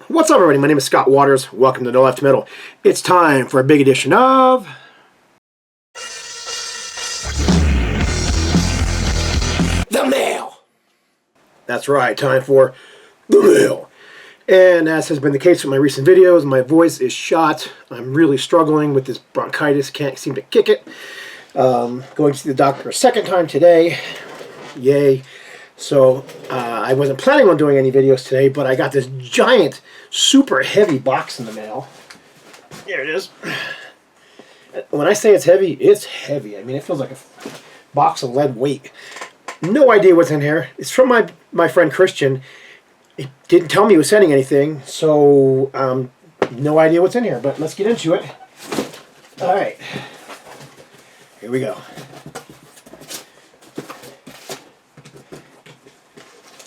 What's up, everybody? My name is Scott Waters. Welcome to No Left Metal. It's time for a big edition of the mail. That's right, time for the mail. And as has been the case with my recent videos, my voice is shot. I'm really struggling with this bronchitis. Can't seem to kick it. Going to see the doctor a second time today. Yay. So I wasn't planning on doing any videos today, but I got this giant, super heavy box in the mail. Here it is. When I say it's heavy, it's heavy. I mean, it feels like a box of lead weight. No idea what's in here. It's from my friend Christian. He didn't tell me he was sending anything, so no idea what's in here, but let's get into it. All right. Here we go.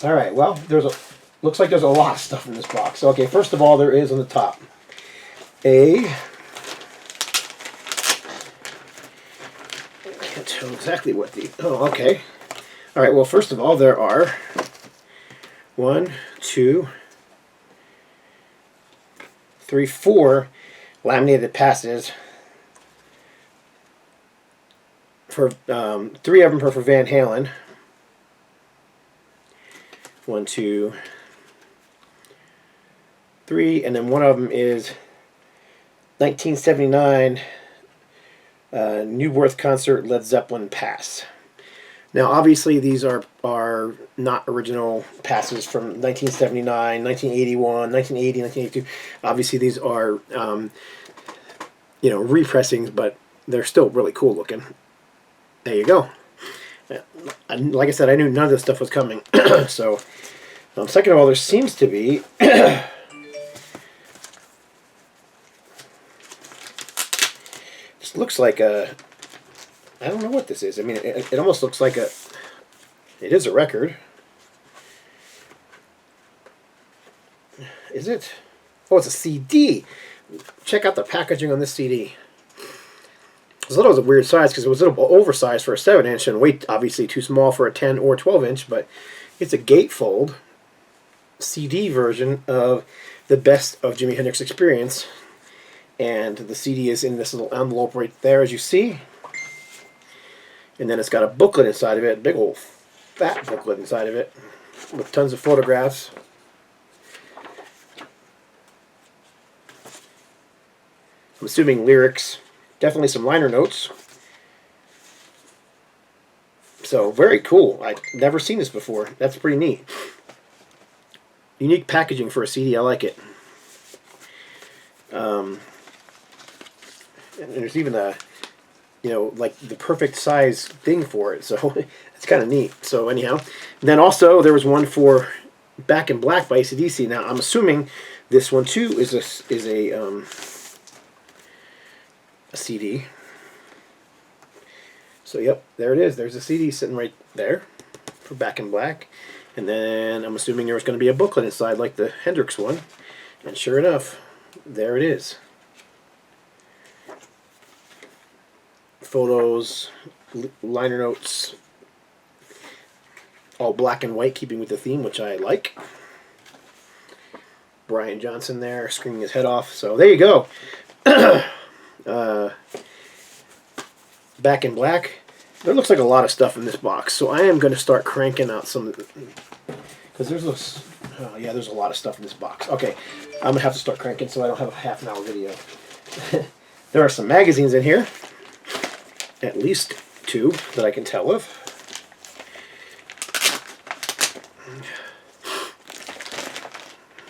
All right, well, looks like there's a lot of stuff in this box. Okay, first of all, there is on the top I can't tell exactly what oh, okay. All right, well, first of all, there are 1, 2, 3, 4 laminated passes. For 3 of them are for Van Halen. 1, 2, 3, and then one of them is 1979 New Birth Concert Led Zeppelin pass. Now, obviously, these are not original passes from 1979, 1981, 1980, 1982. Obviously, these are repressings, but they're still really cool looking. There you go. Like I said, I knew none of this stuff was coming. So, second of all, there seems to be this looks like a, I don't know what this is. I mean, it almost looks like it is a record. Is it? Oh, it's a CD. Check out the packaging on this CD. I thought it was a weird size because it was a little oversized for a 7-inch and weight obviously too small for a 10 or 12-inch, but it's a gatefold CD version of the Best of Jimi Hendrix Experience, and the CD is in this little envelope right there, as you see, and then it's got a booklet inside of it, big old fat booklet inside of it with tons of photographs. I'm assuming lyrics. Definitely some liner notes. So, very cool. I've never seen this before. That's pretty neat. Unique packaging for a CD. I like it. And there's even a, like the perfect size thing for it. So, it's kind of neat. So, anyhow. And then also, there was one for Back in Black by AC/DC. Now, I'm assuming this one, too, is a CD. So yep, there it is. There's a CD sitting right there for Back in Black. And then I'm assuming there was going to be a booklet inside like the Hendrix one. And sure enough, there it is. Photos, liner notes, all black and white, keeping with the theme, which I like. Brian Johnson there screaming his head off. So there you go. Back in Black. There looks like a lot of stuff in this box, so I am going to start cranking out some, because there's a lot of stuff in this box. Okay, I'm going to have to start cranking so I don't have a half-an-hour video. There are some magazines in here, at least 2 that I can tell of.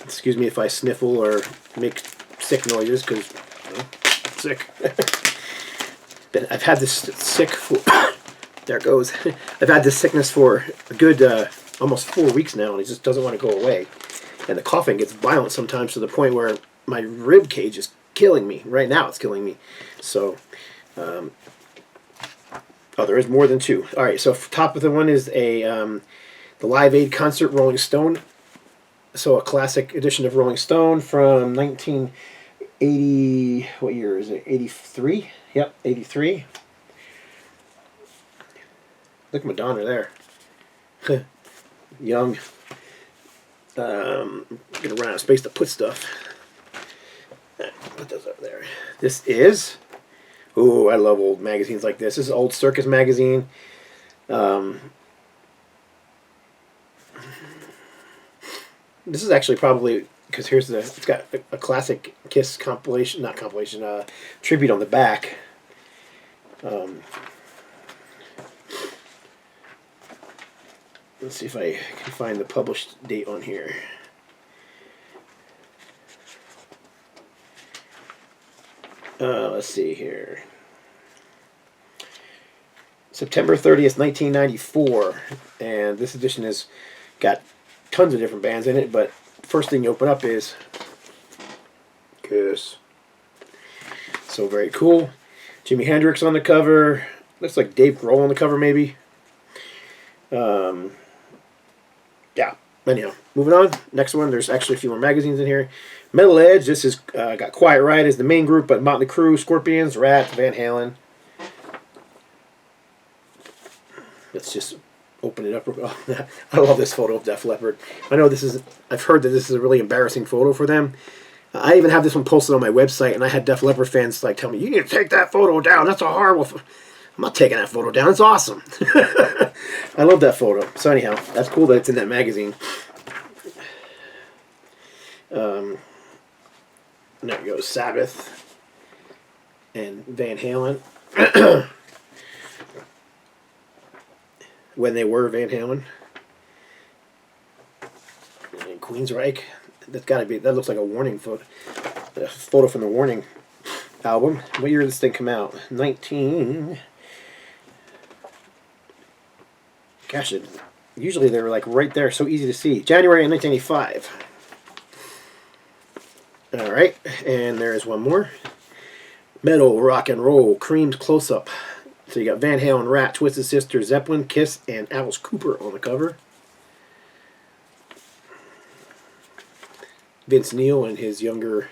Excuse me if I sniffle or make sick noises, because sick. I've had this there it goes. I've had this sickness for a good almost 4 weeks now, and it just doesn't want to go away. And the coughing gets violent sometimes to the point where my rib cage is killing me. Right now it's killing me. So, oh, there is more than 2. All right, so top of the one is the Live Aid Concert Rolling Stone. So a classic edition of Rolling Stone from 1980, what year is it? 83? Yep, 83. Look at Madonna there. Young. I'm gonna run out of space to put stuff. Put those over there. This is, oh, I love old magazines like this. This is old Circus magazine. This is actually probably, because here's the, it's got a classic Kiss compilation, not compilation, tribute on the back. Let's see if I can find the published date on here. Let's see here. September 30th, 1994. And this edition has got tons of different bands in it, but first thing you open up is Kiss. So very cool. Jimi Hendrix on the cover. Looks like Dave Grohl on the cover, maybe. Yeah. Anyhow, moving on. Next one, there's actually a few more magazines in here. Metal Edge. This is got Quiet Riot as the main group, but Motley Crue, Scorpions, Rat, Van Halen. Let's just open it up. I love this photo of Def Leppard. I know this is, I've heard that this is a really embarrassing photo for them. I even have this one posted on my website, and I had Def Leppard fans like tell me, "You need to take that photo down. That's a horrible." I'm not taking that photo down. It's awesome. I love that photo. So anyhow, that's cool that it's in that magazine. There you go, Sabbath and Van Halen. When they were Van Halen. And Queensryche. That's got to be, that looks like a Warning photo. A photo from the Warning album. What year did this thing come out? 19... Gosh, usually they were like right there, so easy to see. January of 1985. Alright, and there's one more. Metal, Rock and Roll, Cream's Close-Up. So you got Van Halen, Rat, Twisted Sister, Zeppelin, Kiss, and Alice Cooper on the cover. Vince Neil in his younger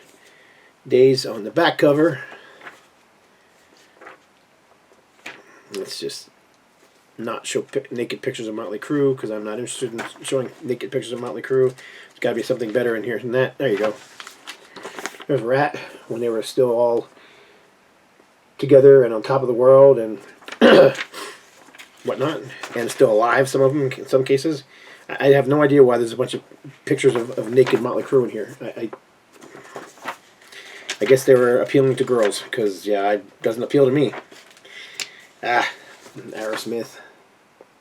days on the back cover. Let's just not show naked pictures of Motley Crue, because I'm not interested in showing naked pictures of Motley Crue. There's got to be something better in here than that. There you go. There's Rat, when they were still all together and on top of the world and whatnot, and still alive, some of them, in some cases. I have no idea why there's a bunch of pictures of naked Motley Crue in here. I guess they were appealing to girls, because, yeah, it doesn't appeal to me. Aerosmith.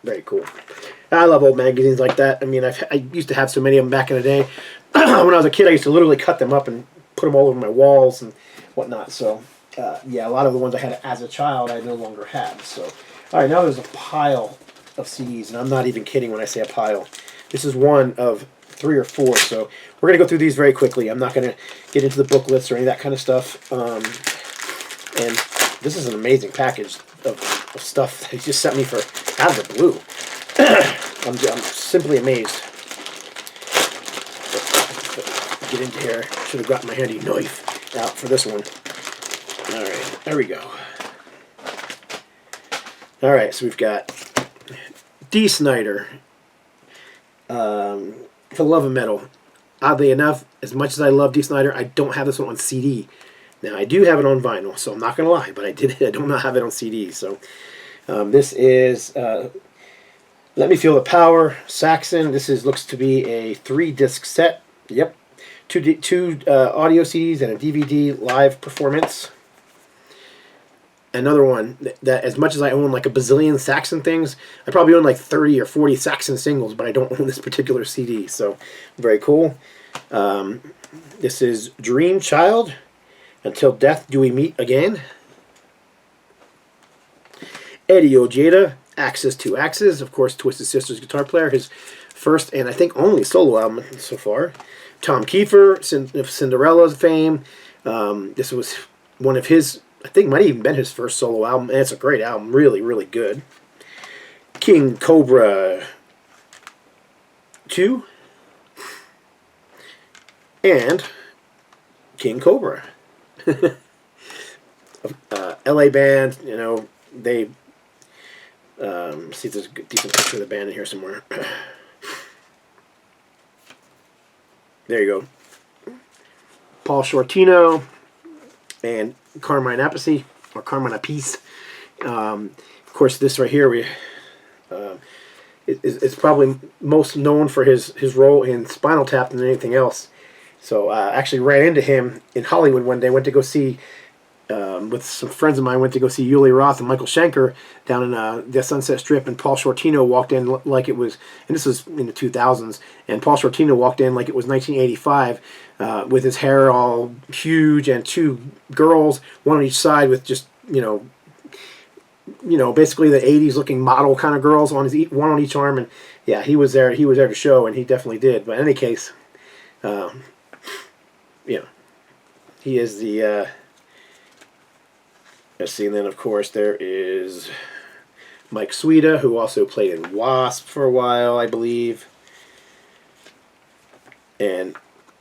Very cool. I love old magazines like that. I mean, I used to have so many of them back in the day. When I was a kid, I used to literally cut them up and put them all over my walls and whatnot. So, yeah, a lot of the ones I had as a child, I no longer have. So, all right, now there's a pile of CDs, and I'm not even kidding when I say a pile. This is one of 3 or 4, so we're going to go through these very quickly. I'm not going to get into the booklets or any of that kind of stuff. And this is an amazing package of stuff that he just sent me for out of the blue. I'm simply amazed. Get into here. Should have gotten my handy knife out for this one. Alright, there we go. Alright, so we've got Dee Snider. For the Love of Metal. Oddly enough, as much as I love Dee Snider, I don't have this one on CD. Now, I do have it on vinyl, so I'm not going to lie, but I do not have it on CD. So, this is Let Me Feel the Power, Saxon. This looks to be a 3-disc set. Yep. Two audio CDs and a DVD live performance. Another one that as much as I own like a bazillion Saxon things, I probably own like 30 or 40 Saxon singles, but I don't own this particular CD. So, very cool. This is Dream Child. Until Death Do We Meet Again. Eddie Ojeda, Axis to Axis. Of course, Twisted Sister's guitar player. His first and I think only solo album so far. Tom Kiefer, of Cinderella's fame. This was one of his, I think might have even been his first solo album. And it's a great album. Really, really good. King Cobra 2. And King Cobra. LA band, you know, they see if there's a decent picture of the band in here somewhere. There you go. Paul Shortino and Carmine Appice, or Carmine Appice. Of course, this right here, it's probably most known for his role in Spinal Tap than anything else. So I actually ran into him in Hollywood one day. Went to go see, with some friends of mine, went to go see Yuli Roth and Michael Schenker down in the Sunset Strip, and Paul Shortino walked in like it was, and this was in the 2000s, and Paul Shortino walked in like it was 1985, with his hair all huge, and two girls, one on each side with just, basically the 80s looking model kind of girls, on his one on each arm. And yeah, he was there to show, and he definitely did. But in any case, he is the let's see. And then of course there is Mike Suida, who also played in Wasp for a while, I believe. And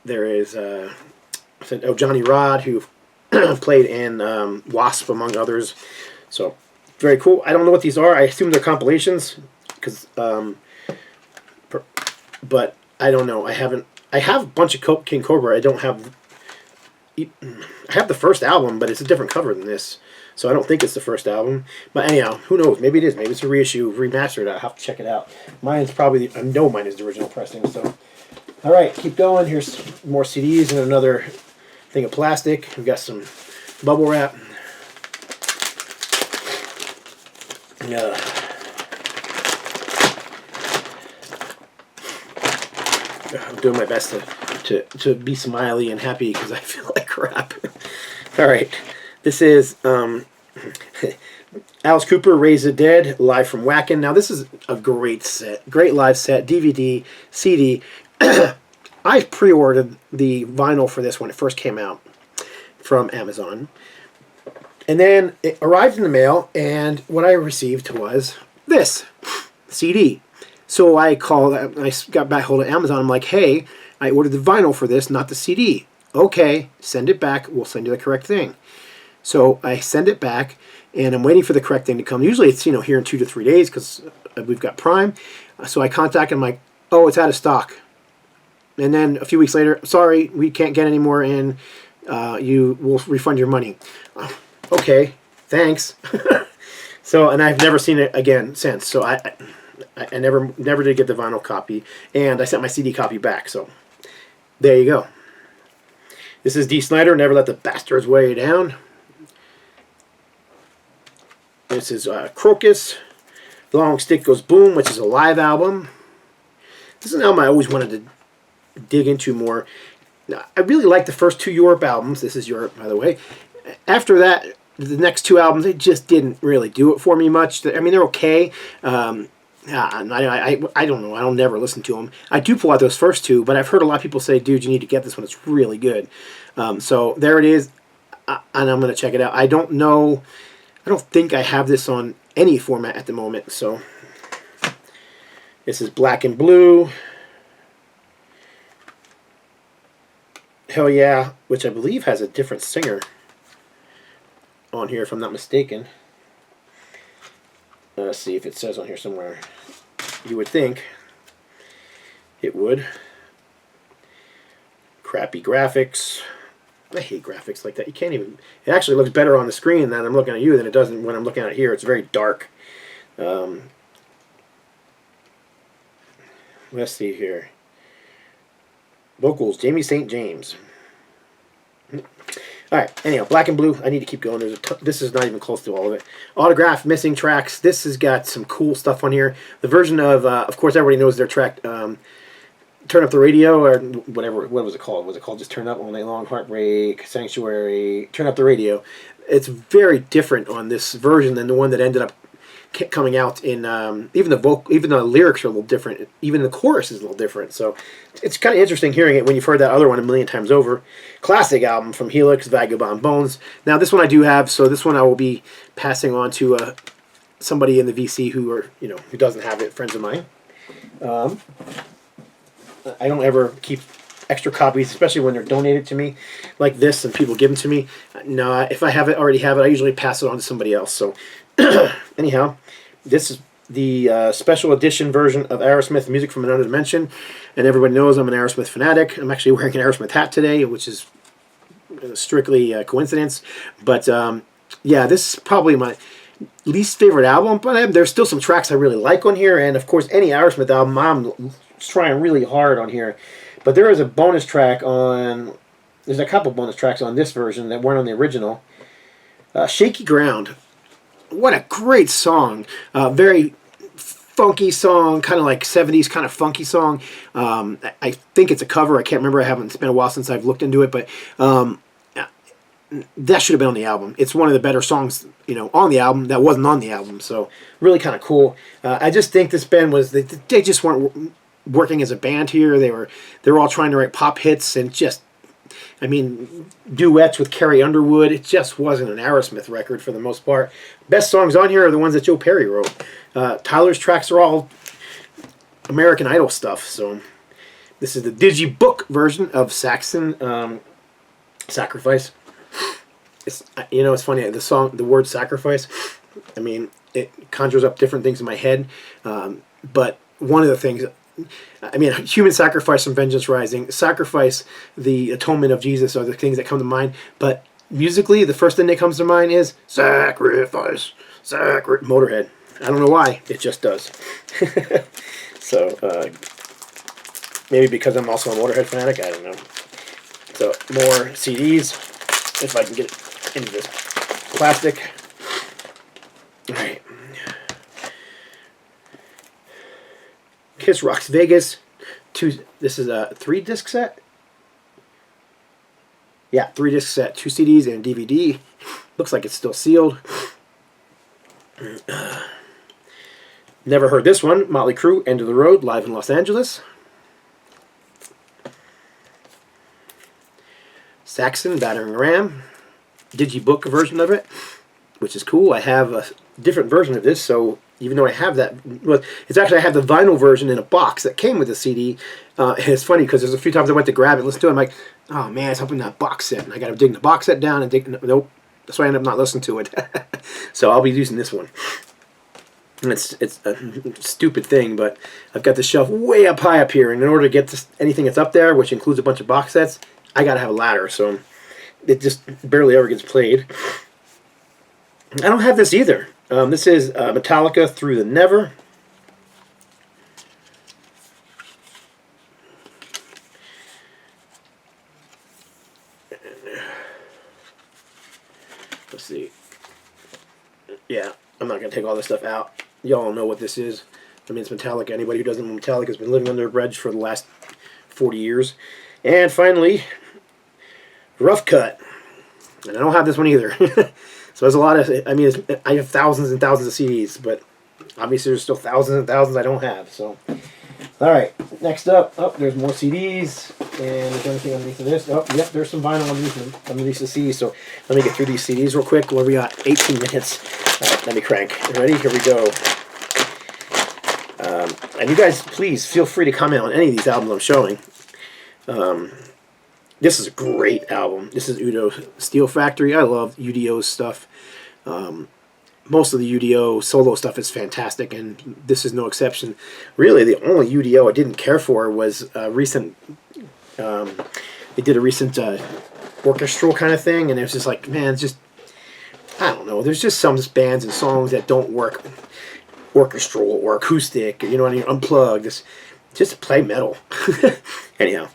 there is Johnny Rod, who played in Wasp, among others. So very cool. I don't know what these are. I assume they're compilations, because, but I don't know. I have a bunch of King Cobra. I don't have. I have the first album, but it's a different cover than this, so I don't think it's the first album. But anyhow, who knows? Maybe it is. Maybe it's a reissue, remastered. I'll have to check it out. Mine's probably I know mine is the original pressing. So, all right, keep going. Here's more CDs and another thing of plastic. We've got some bubble wrap. I'm doing my best to be smiley and happy because I feel like crap. All right, this is Alice Cooper, Raise the Dead, live from Wacken. Now this is a great set, great live set, DVD, CD. I pre-ordered the vinyl for this when it first came out from Amazon. And then it arrived in the mail, and what I received was this CD. So I got back hold of Amazon. I'm like, hey, I ordered the vinyl for this, not the CD. Okay, send it back. We'll send you the correct thing. So I send it back, and I'm waiting for the correct thing to come. Usually it's here in 2 to 3 days because we've got Prime. So I contact them like, oh, it's out of stock. And then a few weeks later, sorry, we can't get any more in. You will refund your money. Okay, thanks. So, and I've never seen it again since. So I never did get the vinyl copy, and I sent my CD copy back. So there you go. This is Dee Snider, Never Let the Bastards Weigh You Down. This is Crocus, The Long Stick Goes Boom, which is a live album. This is an album I always wanted to dig into more. Now, I really like the first 2 Europe albums. This is Europe, by the way. After that, the next 2 albums, they just didn't really do it for me much. I mean, they're okay. I don't know. I don't never listen to them. I do pull out those first 2, but I've heard a lot of people say, dude, you need to get this one. It's really good. So there it is, and I'm going to check it out. I don't know. I don't think I have this on any format at the moment. So this is Black and Blue. Hell Yeah, which I believe has a different singer on here, if I'm not mistaken. Let's see if it says on here somewhere. You would think it would. Crappy graphics. I hate graphics like that. You can't even... It actually looks better on the screen than I'm looking at you than it does when I'm looking at it here. It's very dark. Let's see here. Vocals, Jamie St. James. Alright, anyhow, Black and Blue. I need to keep going. This is not even close to all of it. Autograph, Missing Tracks. This has got some cool stuff on here. The version of course, everybody knows their track, Turn Up the Radio, or whatever. What was it called? Was it called just Turn Up All Night Long, Heartbreak, Sanctuary, Turn Up the Radio? It's very different on this version than the one that ended up coming out in, even the lyrics are a little different. Even the chorus is a little different. So it's kind of interesting hearing it when you've heard that other one a million times over. Classic album from Helix, Vagabond Bones. Now this one I do have, so this one I will be passing on to somebody in the VC who doesn't have it, friends of mine. I don't ever keep extra copies, especially when they're donated to me like this and people give them to me. No, if I already have it, I usually pass it on to somebody else. So anyhow, this is the special edition version of Aerosmith, Music from Another Dimension. And everybody knows I'm an Aerosmith fanatic. I'm actually wearing an Aerosmith hat today, which is strictly coincidence. But yeah, this is probably my least favorite album, but there's still some tracks I really like on here. And of course, any Aerosmith album, I'm trying really hard on here. But there is a bonus track on... There's a couple bonus tracks on this version that weren't on the original. Shaky Ground. What a great song. Very funky song, kind of like 70s kind of funky song. I think it's a cover. I can't remember. It's been a while since I've looked into it, but that should have been on the album. It's one of the better songs, you know, on the album that wasn't on the album. So really kind of cool. I just think this band was... They just weren't working as a band here. They were all trying to write pop hits and just... I mean, duets with Carrie Underwood. It just wasn't an Aerosmith record for the most part. Best songs on here are the ones that Joe Perry wrote. Tyler's tracks are all American Idol stuff. So this is the Digibook version of Saxon Sacrifice. It's, you know, it's funny. The word sacrifice. I mean, it conjures up different things in my head. But one of the things. I mean, human sacrifice from Vengeance Rising, sacrifice, the atonement of Jesus are the things that come to mind. But musically, the first thing that comes to mind is sacrifice, Motorhead. I don't know why, it just does. So, maybe because I'm also a Motorhead fanatic, I don't know. So, more CDs, if I can get into this plastic. All right. Kiss Rocks Vegas. This is a 3-disc set. Yeah, 3-disc set. 2 CDs and a DVD. Looks like it's still sealed. Never heard this one. Motley Crue, End of the Road, live in Los Angeles. Saxon, Battering Ram. Digibook version of it, which is cool. I have a different version of this, so even though I have that, well, it's actually I have the vinyl version in a box that came with the CD. And it's funny because there's a few times I went to grab it and listen to it. I'm like, oh man, it's up in that box set, and I got to dig the box set down and dig. Nope, that's why I end up not listening to it. So I'll be using this one. And it's a stupid thing, but I've got the shelf way up high up here, and in order to get to anything that's up there, which includes a bunch of box sets, I got to have a ladder. So it just barely ever gets played. I don't have this either. This is Metallica Through the Never. Let's see. Yeah, I'm not going to take all this stuff out. Y'all know what this is. I mean, it's Metallica. Anybody who doesn't know Metallica has been living under a bridge for the last 40 years. And finally, Rough Cut. And I don't have this one either. So there's a lot of, I mean, I have thousands and thousands of CDs, but obviously there's still thousands and thousands I don't have. So, all right, next up, there's more CDs, and there's anything underneath of this. Oh, yep, there's some vinyl underneath the CDs. So let me get through these CDs real quick. Well, we got 18 minutes. All right, let me crank. Ready? Here we go. And you guys, please feel free to comment on any of these albums I'm showing. This is a great album. This is Udo Steel Factory. I love UDO's stuff. Most of the UDO solo stuff is fantastic, and this is no exception. Really, the only UDO I didn't care for was recent. They did a recent orchestral kind of thing, and it was just like, man, it's just, I don't know. There's just some bands and songs that don't work orchestral or acoustic, you know what I mean, unplugged. Just play metal. Anyhow.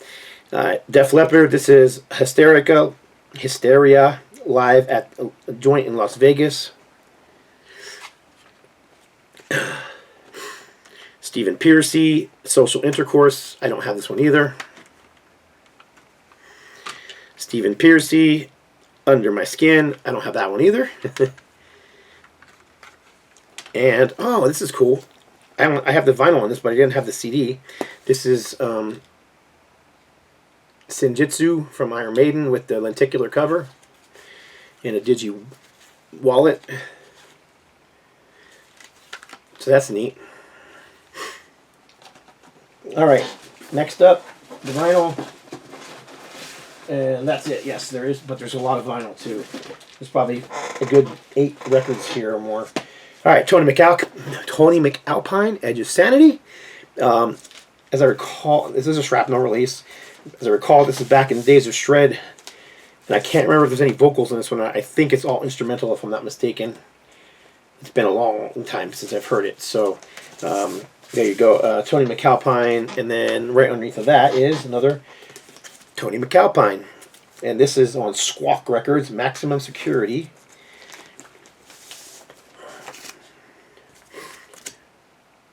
Def Leppard, this is Hysteria live at a joint in Las Vegas. Stephen Pearcy, Social Intercourse. I don't have this one either. Stephen Pearcy, Under My Skin. I don't have that one either. And, oh, this is cool. I have the vinyl on this, but I didn't have the CD. This is Senjutsu from Iron Maiden with the lenticular cover and a digi wallet. So that's neat. Alright, next up, the vinyl. And that's it. Yes, there is, but there's a lot of vinyl too. There's probably a good 8 records here or more. All right, Tony McAlpine, Edge of Sanity. As I recall, this is a shrapnel release. As I recall, this is back in the days of Shred, and I can't remember if there's any vocals in this one. I think it's all instrumental, if I'm not mistaken. It's been a long time since I've heard it. So there you go, Tony McAlpine, and then right underneath of that is another Tony McAlpine, and this is on Squawk Records, Maximum Security.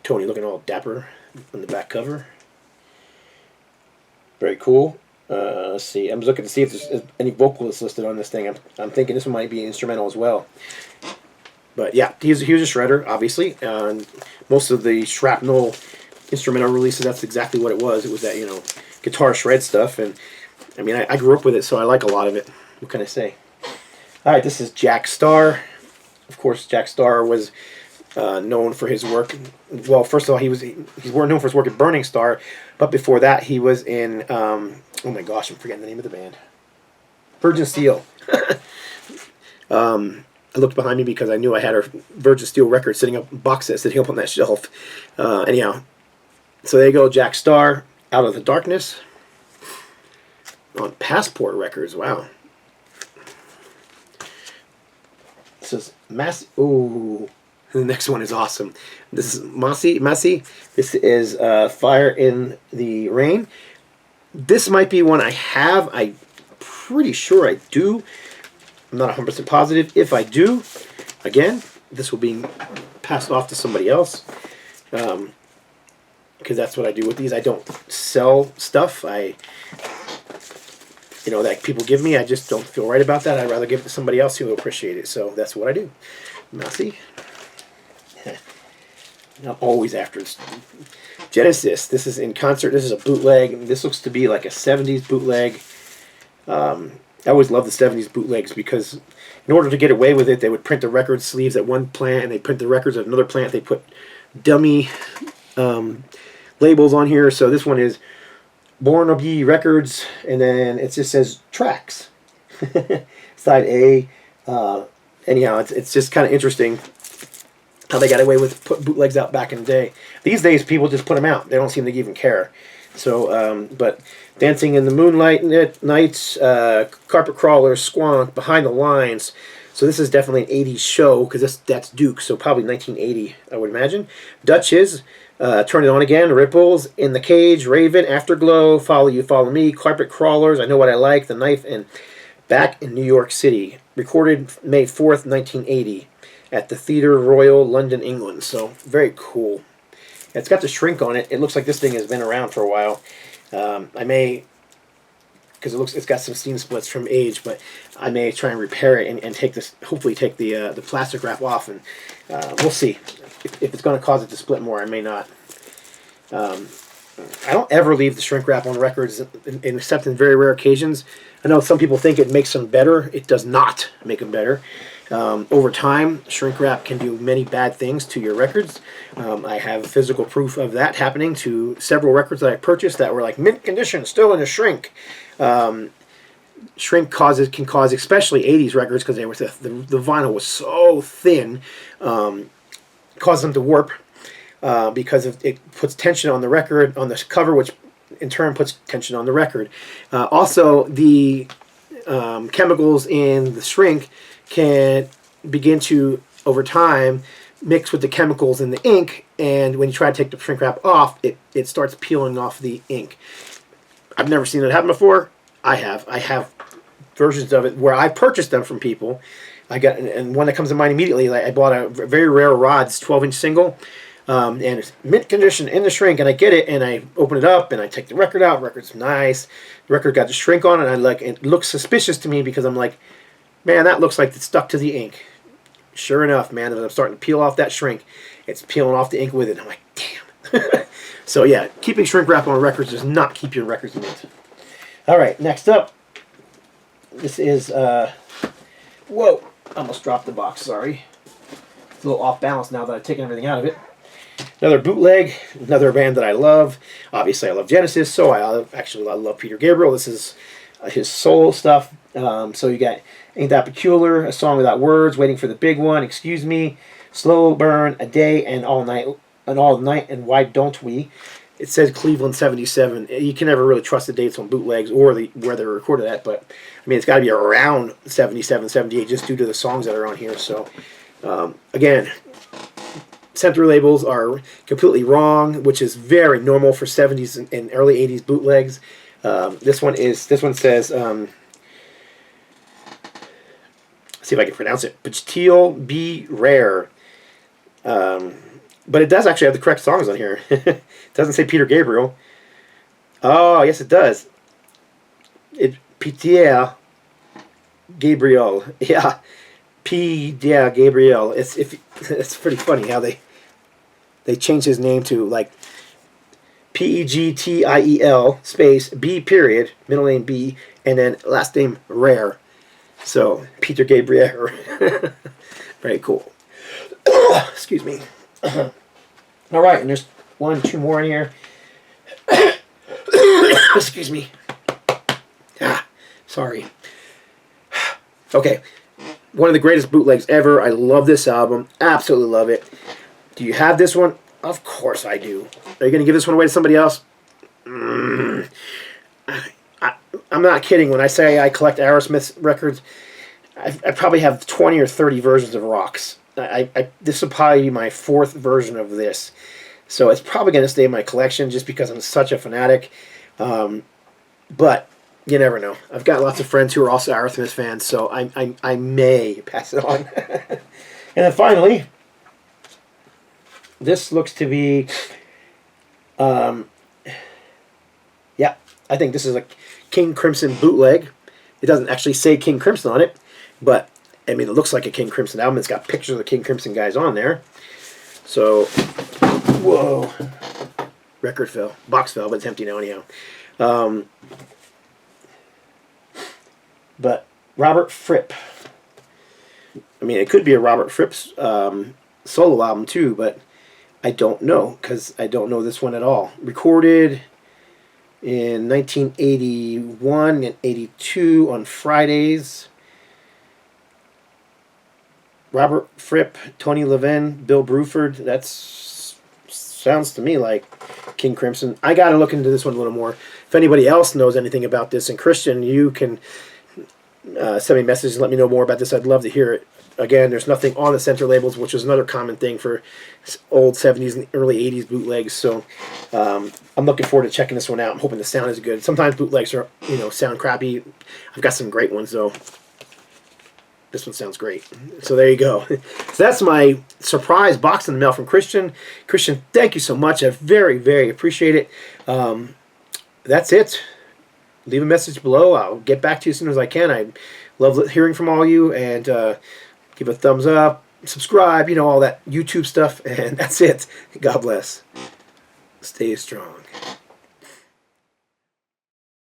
Tony looking all dapper on the back cover. Very cool. Let's see. I'm looking to see if there's any vocalists listed on this thing. I'm thinking this one might be instrumental as well. But yeah, he was a shredder, obviously. And most of the Shrapnel instrumental releases, that's exactly what it was. It was that, you know, guitar shred stuff. And I mean, I grew up with it, so I like a lot of it. What can I say? All right, this is Jack Starr. Of course, Jack Starr was known for his work. Well, first of all, he's known for his work at Burning Star, but before that, he was in oh my gosh, I'm forgetting the name of the band. Virgin Steel. I looked behind me because I knew I had a Virgin Steel record sitting up, box set sitting up on that shelf. Anyhow, so there you go, Jack Starr, Out of the Darkness on Passport Records. Wow. This is Massey. Ooh. The next one is awesome. This is Massey. This is Fire in the Rain. This might be one I have. I'm pretty sure I do. I'm not 100% positive. If I do, again, this will be passed off to somebody else. Because that's what I do with these. I don't sell stuff. You know, that people give me. I just don't feel right about that. I'd rather give it to somebody else who will appreciate it. So that's what I do. Massey. I'm always after this. Genesis. This is in concert. This is a bootleg. This looks to be like a 70s bootleg. I always loved the 70s bootlegs because in order to get away with it, they would print the record sleeves at one plant and they print the records at another plant. They put dummy labels on here. So this one is Born of Ye Records, and then it just says tracks. Side A. Anyhow, it's just kind of interesting how they got away with putting bootlegs out back in the day. These days, people just put them out. They don't seem to even care. So, but Dancing in the Moonlight Nights, Carpet Crawlers, Squonk, Behind the Lines. So this is definitely an 80s show because that's Duke, so probably 1980, I would imagine. Duchess, Turn It On Again, Ripples, In the Cage, Raven, Afterglow, Follow You, Follow Me, Carpet Crawlers, I Know What I Like, The Knife, and Back in New York City. Recorded May 4th, 1980. At the Theatre Royal, London, England. So, very cool. It's got the shrink on it. It looks like this thing has been around for a while. I may, because it's got some seam splits from age, but I may try and repair it and take this, hopefully take the plastic wrap off, and we'll see. If it's going to cause it to split more, I may not. I don't ever leave the shrink wrap on records, except in very rare occasions. I know some people think it makes them better. It does not make them better. Over time, shrink wrap can do many bad things to your records. I have physical proof of that happening to several records that I purchased that were like mint condition, still in a shrink. Shrink can cause, especially 80s records, because they were the vinyl was so thin, cause them to warp because it puts tension on the record, on the cover, which in turn puts tension on the record. Also, the chemicals in the shrink can begin to, over time, mix with the chemicals in the ink, and when you try to take the shrink wrap off, it starts peeling off the ink. I've never seen it happen before. I have versions of it where I purchased them from people. And one that comes to mind immediately, I bought a very rare Rods 12-inch single, and it's mint condition in the shrink, and I get it, and I open it up, and I take the record out. Record's nice. The record got the shrink on it, and it looks suspicious to me because I'm like, man, that looks like it's stuck to the ink. Sure enough, man, as I'm starting to peel off that shrink, it's peeling off the ink with it. I'm like, damn. So yeah, keeping shrink wrap on records does not keep your records mint. All right, next up, this is, whoa, almost dropped the box, sorry. It's a little off balance now that I've taken everything out of it. Another bootleg, another band that I love. Obviously, I love Genesis, so I love Peter Gabriel. This is his soul stuff. So you got Ain't That Peculiar, A Song Without Words, Waiting for the Big One, Excuse Me, Slow Burn, A Day and All Night, and Why Don't We? It says Cleveland 77. You can never really trust the dates on bootlegs or where they're recorded at, but I mean, it's got to be around 77, 78 just due to the songs that are on here. So, again, center labels are completely wrong, which is very normal for 70s and early 80s bootlegs. This one says, see if I can pronounce it, Bastille Be Rare. But it does actually have the correct songs on here. It doesn't say Peter Gabriel. Oh, yes it does. Peter Gabriel. Yeah. Peter Gabriel. It's pretty funny how they changed his name to like Pegtiel space B period, middle name B, and then last name Rare. So Peter Gabriel. Very cool. Excuse me. All right, and there's 2 more in here. Excuse me. Sorry. Okay, one of the greatest bootlegs ever. I love this album. Absolutely love it. Do you have this one? Of course I do. Are you going to give this one away to somebody else? I'm not kidding when I say I collect Aerosmith records. I probably have 20 or 30 versions of Rocks. This will probably be my 4th version of this. So it's probably going to stay in my collection just because I'm such a fanatic. But you never know. I've got lots of friends who are also Aerosmith fans, so I may pass it on. And then finally, this looks to be, yeah, I think this is a King Crimson bootleg. It doesn't actually say King Crimson on it, but I mean, it looks like a King Crimson album. It's got pictures of the King Crimson guys on there. So, whoa. Record fell. Box fell, but it's empty now anyhow. But Robert Fripp. I mean, it could be a Robert Fripp's solo album too, but I don't know because I don't know this one at all. Recorded in 1981 and 82 on Fridays. Robert Fripp, Tony Levin, Bill Bruford. That sounds to me like King Crimson. I got to look into this one a little more. If anybody else knows anything about this, and Christian, you can send me messages and let me know more about this. I'd love to hear it. Again, there's nothing on the center labels, which is another common thing for old 70s and early 80s bootlegs. So I'm looking forward to checking this one out. I'm hoping the sound is good. Sometimes bootlegs are, sound crappy. I've got some great ones though. This one sounds great. So there you go. So that's my surprise box in the mail from Christian. Christian, thank you so much. I very, very appreciate it. That's it. Leave a message below. I'll get back to you as soon as I can. I love hearing from all you, and give a thumbs up, subscribe, all that YouTube stuff, and that's it. God bless. Stay strong.